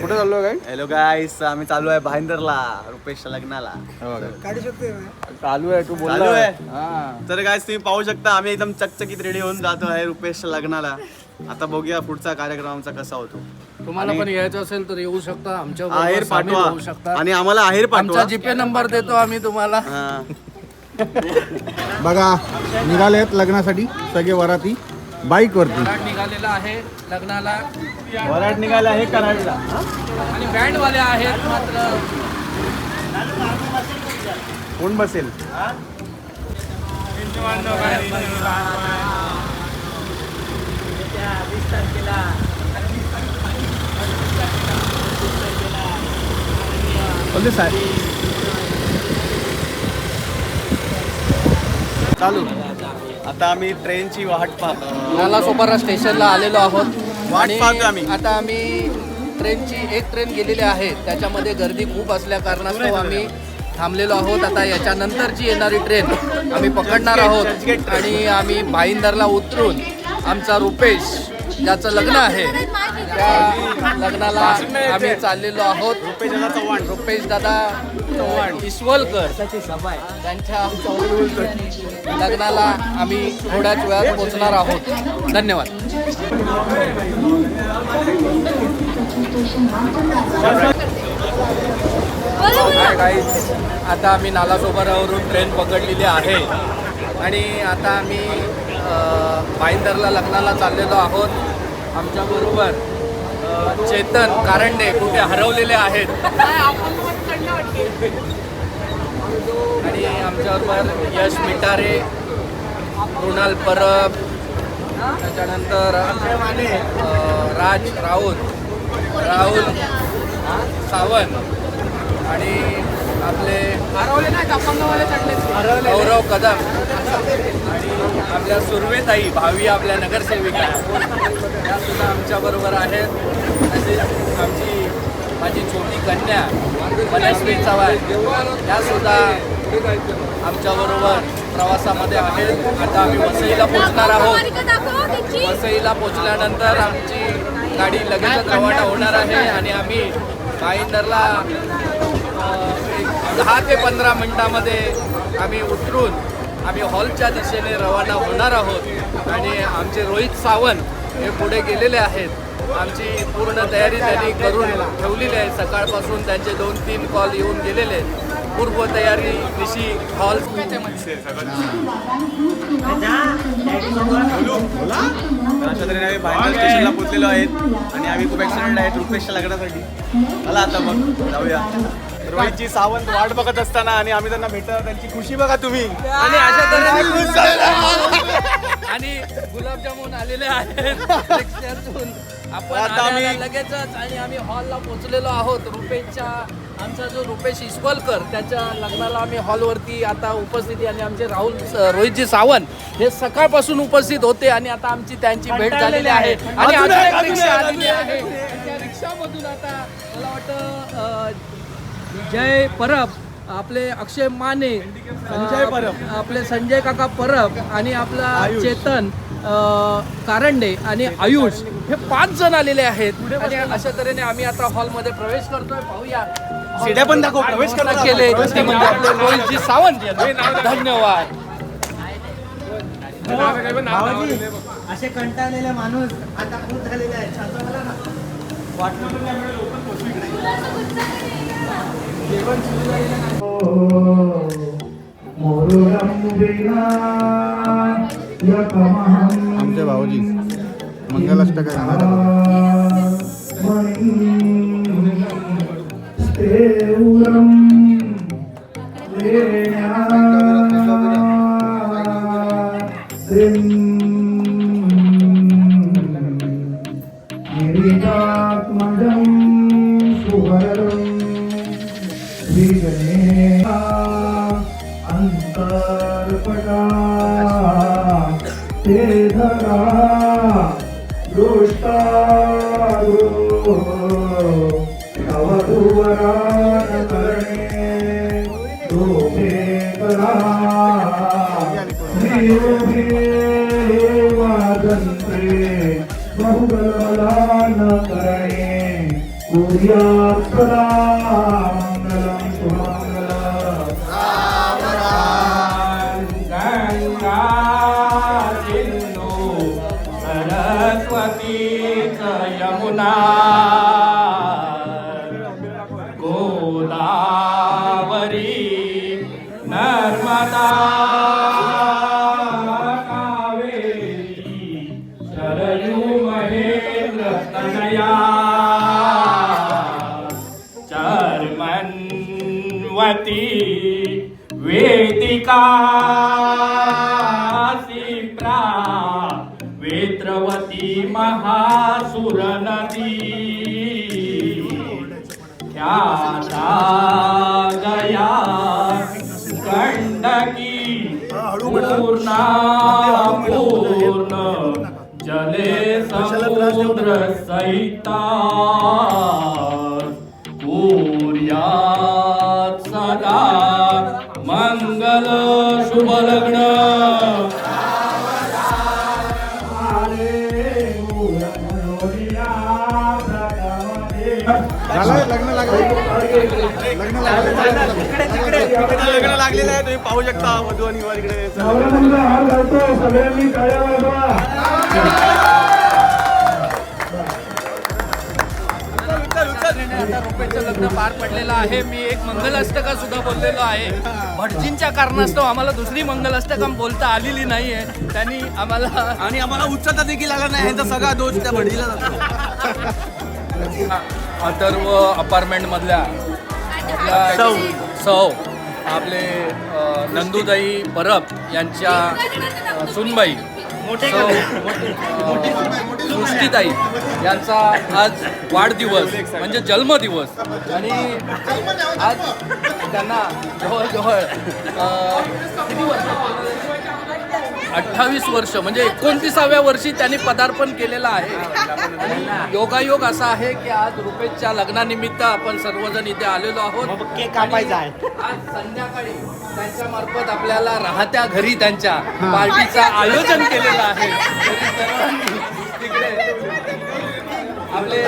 कुठे चाललो काय? हॅलो गाईस, आम्ही चालू आहे भाईंदरला रुपेशच्या लग्नाला. चालू आहे, तू चालू बोलला आहे. हा. तर गाईस तुम्ही पाहू शकता आम्ही एकदम चकचकीत रेडी होऊन जातो आहे रुपेशच्या लग्नाला. आता बघूया पुढचा कार्यक्रम आमचा कसा होतो. तुम्हाला पण यायचं असेल तर येऊ शकता आमच्या आहेर पाठवा होऊ शकता आणि आम्हाला आहेर पाठवा. आमचा जीपे नंबर देतो आम्ही तुम्हाला. हा. बघा निघालेत लग्नासाठी सगळे वराती बाईक वरती. वराड निघालेला आहे लग्नाला वराड निघाला आहे कराडला. आणि बँड वाले आहेत मात्र कोण बसेल? चालू. आता आम्ही ट्रेनची वाट पाहतो. नालासोपारा स्टेशनला आलेलो आहोत. वाट आणि पाहतो आम्ही. आता आम्ही ट्रेनची एक ट्रेन गेलेली आहे, त्याच्यामध्ये गर्दी खूप असल्या कारणास्तव आम्ही थांबलेलो आहोत. आता याच्यानंतरची येणारी ट्रेन आम्ही पकडणार आहोत आणि आम्ही भाईंदरला उतरून आमचा रुपेश ज्याचं लग्न आहे त्या लग्नाला आम्ही चाललेलो आहोत. रुपेश दादा चव्हाण इस्वलकर त्यांच्या लग्नाला आम्ही थोड्याच वेळात पोहोचणार आहोत. धन्यवाद. हाय गाईज, आता आम्ही नालासोपाऱ्यावरून ट्रेन पकडलेली आहे आणि आता आम्ही भाईंदरला लग्नाला चाललेलो आहोत. आमच्याबरोबर चेतन कारंडे कुठे हरवलेले आहेत आणि आमच्याबरोबर यश मिटारे, कृणाल परब, त्याच्यानंतर राज राहुल सावंत आणि आपले गौरव कदम आणि आपल्या सुर्वेताई भावी आपल्या नगरसेविका या सुद्धा आमच्याबरोबर आहेत. तसेच माझी छोटी कन्या मनस्वी चव्हाण या सुद्धा आमच्याबरोबर प्रवासामध्ये आहेत. आता आम्ही वसईला पोहोचणार आहोत. वसईला पोहोचल्यानंतर आमची गाडी लगेचच रवाना होणार आहे आणि आम्ही भाईंदरला 10 ते 15 मिनिटामध्ये आम्ही उतरून आम्ही हॉलच्या दिशेने रवाना होणार आहोत. आणि आमचे रोहित सावंत हे पुढे गेलेले आहेत. आमची पूर्ण तयारी त्यांनी करून ठेवलेली आहे. सकाळपासून त्यांचे 2-3 कॉल येऊन गेलेले आहेत. पूर्व तयारी निशी हॉल अशा तऱ्हेने आम्ही भाईंदर स्टेशनला पोहोचलेलो आहेत आणि आम्ही खूप एक्साइटेड आहेत रुपेशच्या लग्नासाठी. चला आता मग जाऊया. रोहितजी सावंत वाट बघत असताना आणि आम्ही त्यांना भेटत त्यांची खुशी बघा तुम्ही. आणि अशा तऱ्हेने आणि गुलाबजामुन आलेले आहेत रिक्षातून. आपण आता आम्ही लगेचच आणि आम्ही हॉलला पोहोचलेलो आहोत. आमचा जो रुपेश इस्वलकर त्याच्या लग्नाला आम्ही हॉलवरती आता उपस्थिती आणि आमचे रोहितजी सावंत हे सकाळपासून उपस्थित होते आणि आता आमची त्यांची भेट झालेली आहे. आणि अजून एक रिक्षा आलेली आहे. त्या रिक्षामधून आता मला वाटतं जय परब, आपले अक्षय माने, संजय परब, आपले संजय काका परब आणि आपला चेतन कारंडे आणि आयुष हे 5 जण आलेले आहेत. आणि अशा तऱ्हेने आम्ही आता हॉलमध्ये प्रवेश करतोय. पाहूया सीड्या पण दाखव. प्रवेश करायला केले ते म्हणजे आपले रोहितजी सावंत. धन्यवाद. असे कंटाळलेले माणूस आता खूप झालेले आहेत. आमचे भाऊजी मंगलाष्टक अंतर्पटा ते धरा दृष्टारो अवधूवरान करणे दोघे करा वादंत्रे बहुबलबलान करणे सरस्वती यमुना गोदावरी नर्मदा कावेरी शरयू महेंद्र तनया चर्मन्वती वेदिका सिप्रा वेत्रवती महासुर नदी ख्याता गया गंडकी पूर्णा पूर्ण जले समुद्र सहिता कुर्यात् सदा मंगल शुभ लग्न झालं लग्न लागलं लग्न लागलेलं आहे, तुम्ही पाहू शकता वधू आणि वर इकडे आता रुपेचं लग्न पार पडलेलं आहे. मी एक मंगलाष्टका सुद्धा बोललेलो आहे. भटजींच्या कारणास्तव आम्हाला दुसरी मंगलाष्टका बोलता आलेली नाहीये. त्यांनी आम्हाला उच्चता देखील आला नाही. ह्यांचा सगळा दोष त्या भटजीला जातो. अथर्व अपार्टमेंट मधल्या सौ आपले नंदुताई परब यांच्या सुनबाई सृष्टीताई यांचा आज वाढदिवस म्हणजे जन्मदिवस आणि आज त्यांना जवळजवळ 28 वर्ष म्हणजे 29व्या वर्षी त्यांनी पदार्पण केलेलं आहे. आणि योगायोग असा आहे की आज रुपेशच्या लग्नानिमित्त आपण सर्वजण इथे आलेलो आहोत. कापायचा आहे. आज संध्याकाळी त्यांच्या मार्फत आपल्याला राहत्या घरी त्यांच्या पार्टीचं आयोजन केलेलं आहे. तिकडे आपले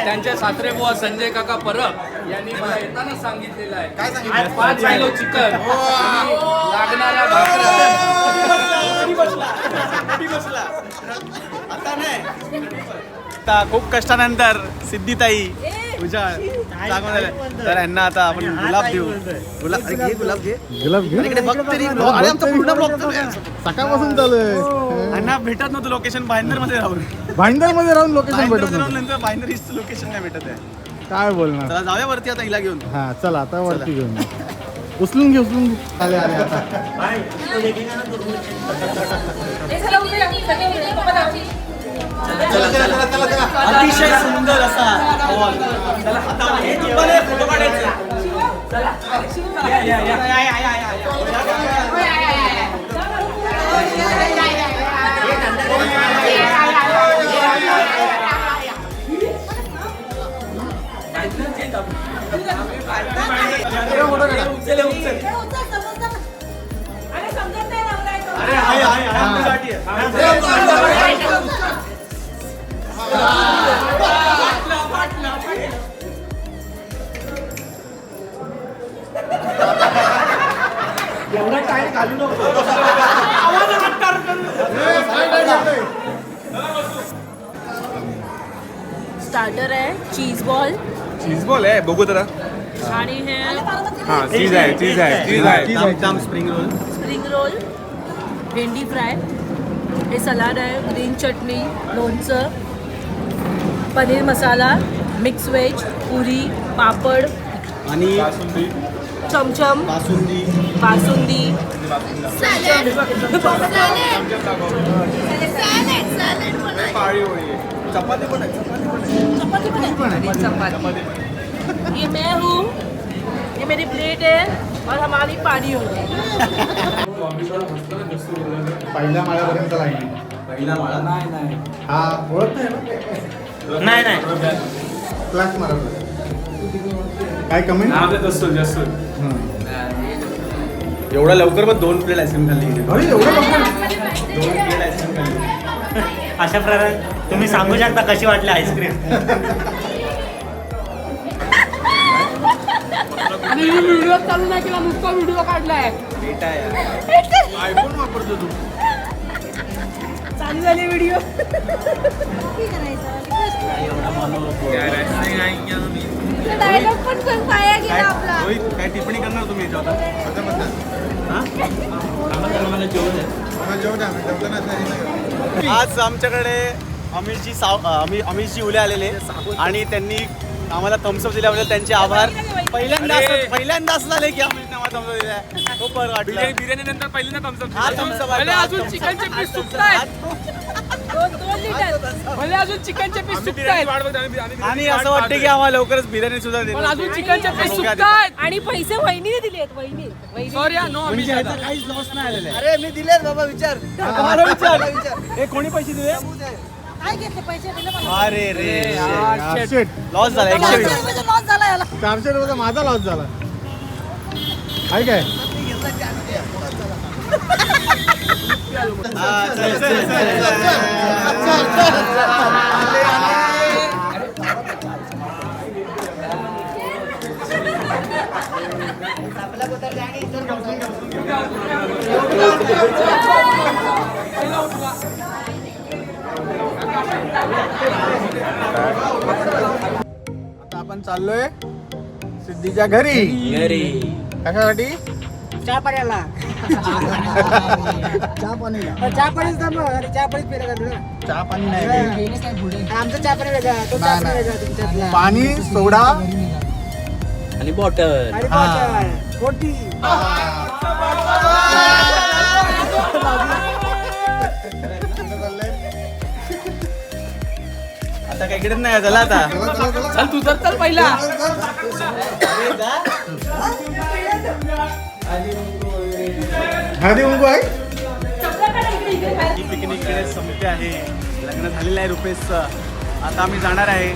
त्यांचे सासरे बुवा संजय काका परब यांनी मला येताना सांगितलेलं आहे 5 किलो चिकन आणि लागणाऱ्या भाकऱ्या. आता खूप कष्टानंतर सिद्धीताई पूजा सांगून झालं तर यांना आता आपण गुलाब देऊ. गुलाब घे गुलाब घे. गुलाब घे. इकडे बघ तरी अरे आमचा पूर्ण ब्लॉग सकाळपासून चालू आहे. यांना भेटत नव्हतं लोकेशन भाईंदर मध्ये राहून. भाईंदर मध्ये राहून लोकेशन भेटत नाही. नंतर भाईंदर इथचं लोकेशन नाही भेटत आहे. काय बोलणार. चला जाऊया वरती आता हिला घेऊन. हा चला आता वरती घेऊन जा. उचलून घे उचलून घे. आले आले आता. अतिशय सुंदर असा हॉल. चला आता हे टेबल आहे, फोटो काढायचे. चला या या या एवढा टाइम घालू नको. स्टार्टर आहे चीज बॉल चीज बॉल आहे बघू जरा. आणि हे हां चीज आहे चीज आहे चीज आहे टम स्प्रिंग रोल. स्प्रिंग रोल भेंडी फ्राय हे सलाड आहे ग्रीन चटणी लोणचं पनीर मसाला मिक्स व्हेज पुरी पापड आणि चमचम बासुंदी बासुंदी पाळी होळी चपाती पण आहे. चपाती पण आहे. चपाती ये मैं हूँ ये मेरी प्लेट है और हमारी पानी होगी. पहिल्या माळ्यापर्यंत लाईन. पहिला माळा नाही हा ओळख नाही ना. नाही क्लास मारा. काय कमेंट. एवढा लवकर मग 2 प्लेट आईस्क्रीम खाल्ली. अरे एवढं लवकर. 2 प्लेट आईस्क्रीम खाल्ली. अशा प्रकारे तुम्ही सांगू शकता कशी वाटली आईस्क्रीम. आणि व्हिडिओ चालू नाही केला, नुसता व्हिडिओ काढलाय. बेटा आहे. आयफोन वापरतो तू. चालू झाले व्हिडिओ. डायलॉग पण पाया गेला काय आपला. रोहित, काय टिप्पणी करणार तुम्ही याच्यावर हा? मला जेवण आहे, जेवताना असं हे नाही करत. आज आमच्याकडे अमितजी उले आलेले आणि त्यांनी आम्हाला थम्सअप दिल्याबद्दल त्यांचे आभार. पहिल्यांदाच झाले की आम्ही आम्हाला थम्सअप दिला. खूप बरं वाटलं. बिर्याणी नंतर पहिल्यांदा थम्सअप हा थम्सअप आहे. भले अजून चिकनचे पीस सुकतायत, 2 लिटर. भले अजून चिकनचे पीस सुकतायत, आणि असं वाटतं की आम्हाला लवकरच बिर्याणी सुद्धा पण देईल. अजून चिकनचे पीस सुकतायत. आणि पैसे वहिनीने दिलेत. वहिनी सॉरी नो आम्ही काहीच लॉस नाही आलेला आहे. अरे मी दिले बाबा, विचार मला विचार. हे कोणी पैसे दिले? काय घेतले पैसे दिले मला. अरे रे शेट, लॉस झाला 120. लॉस झाला याला. 400 रुपयाचा माझा लॉस झाला. आहे काय? हा, चल, चल, चल, चल. आता आपण चाललोय सिद्धीच्या घरी. कशासाठी? चहा पाण्याला चहा पाणीला. चहा पाणीच थांबलो. अरे चहा पाणीच पिलं का तुला? चहा पाणी नाही. आमचं चहा पाणी वेगळा, तो चहा पाणी वेगळा तुमच्यातला. पाणी, सोडा आणि बॉटल. आणि बॉटल, कोटी. आता काय इकडेच नाही झाला आता. चल तू तर चल पहिला. हळदी कुंकू आहे. ही पिकनिक कडे संपते आहे. लग्न झालेलं आहे रुपेशचं. आता आम्ही जाणार आहे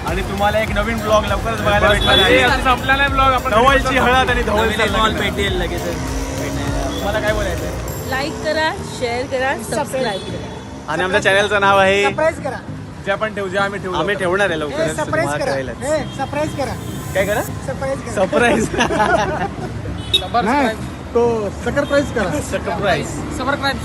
आणि तुम्हाला एक नवीन ब्लॉग लवकरच बघायला भेटणार आहे. संपला नाही ब्लॉग. आपण धवलची हळद आणि धवलचा भेटेल लगेच. तुम्हाला काय बोलायचं आहे? लाईक करा, शेअर करा, सबस्क्राईब करा. आणि आमच्या चॅनलचं नाव आहे सरप्राईज करा. जे आपण ठेवू, जे आम्ही ठेवणार आहे लवकरच. सरप्राईज तुम्हाला करा. कळेलच. सरप्राईज करा. काय करा? सरप्राईज करा. सरप्राईज. नाही, तो सकर प्राईज करा. सरप्राईज. सबस्क्राईब.